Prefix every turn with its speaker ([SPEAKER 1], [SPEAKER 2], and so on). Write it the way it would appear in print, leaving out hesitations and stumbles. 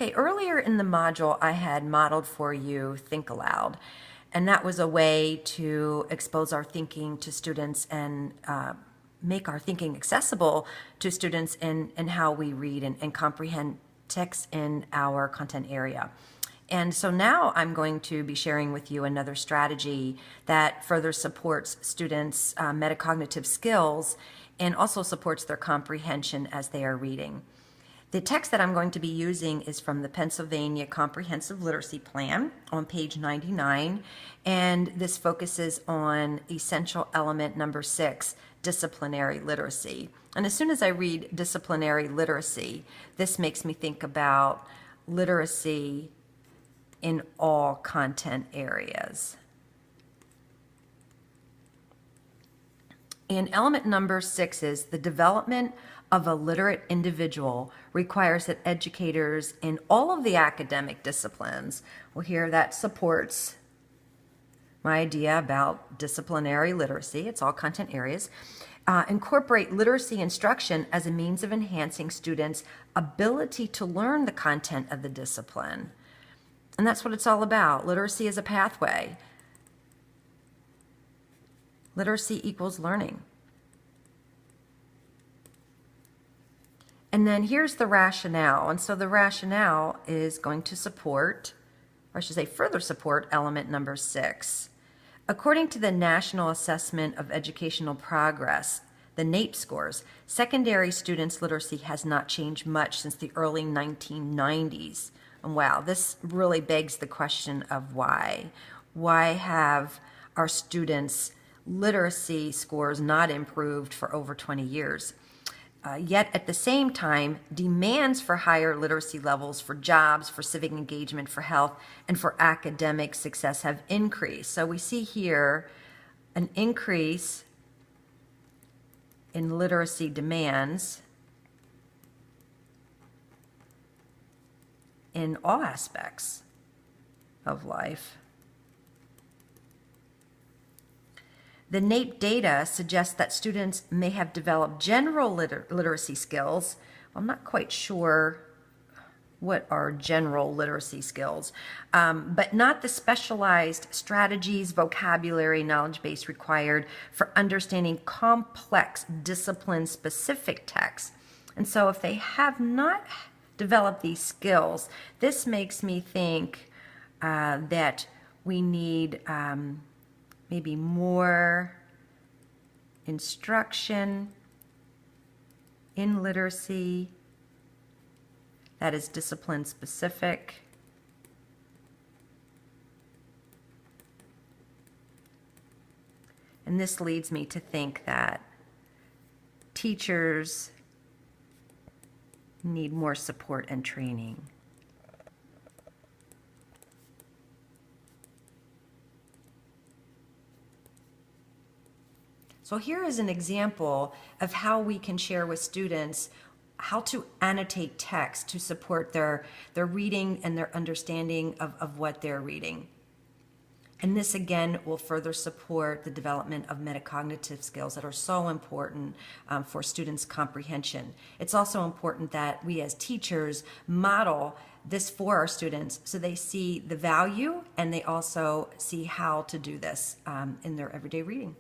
[SPEAKER 1] Okay, earlier in the module, I had modeled for you Think Aloud, and that was a way to expose our thinking to students and make our thinking accessible to students in how we read and comprehend text in our content area. And so now I'm going to be sharing with you another strategy that further supports students' metacognitive skills and also supports their comprehension as they are reading. The text that I'm going to be using is from the Pennsylvania Comprehensive Literacy Plan on page 99, and this focuses on essential element number 6, disciplinary literacy. And as soon as I read disciplinary literacy, this makes me think about literacy in all content areas. And element number 6 is the development of a literate individual requires that educators in all of the academic disciplines, well, here that supports my idea about disciplinary literacy, it's all content areas, incorporate literacy instruction as a means of enhancing students' ability to learn the content of the discipline. And that's what it's all about. Literacy is a pathway. Literacy equals learning. And then here's the rationale. And so the rationale is going to support, or I should say further support, element number 6. According to the National Assessment of Educational Progress, the NAEP scores, secondary students' literacy has not changed much since the early 1990s. And wow, this really begs the question of why. Why have our students' literacy scores not improved for over 20 years? Yet at the same time, demands for higher literacy levels for jobs, for civic engagement, for health, and for academic success have increased. So we see here an increase in literacy demands in all aspects of life. The NAEP data suggests that students may have developed general literacy skills. I'm not quite sure what are general literacy skills, but not the specialized strategies, vocabulary, knowledge base required for understanding complex discipline-specific texts. And so if they have not developed these skills, this makes me think that we need maybe more instruction in literacy that is discipline specific. And this leads me to think that teachers need more support and training. So here is an example of how we can share with students how to annotate text to support their reading and their understanding of what they're reading. And this again will further support the development of metacognitive skills that are so important for students' comprehension. It's also important that we as teachers model this for our students so they see the value and they also see how to do this in their everyday reading.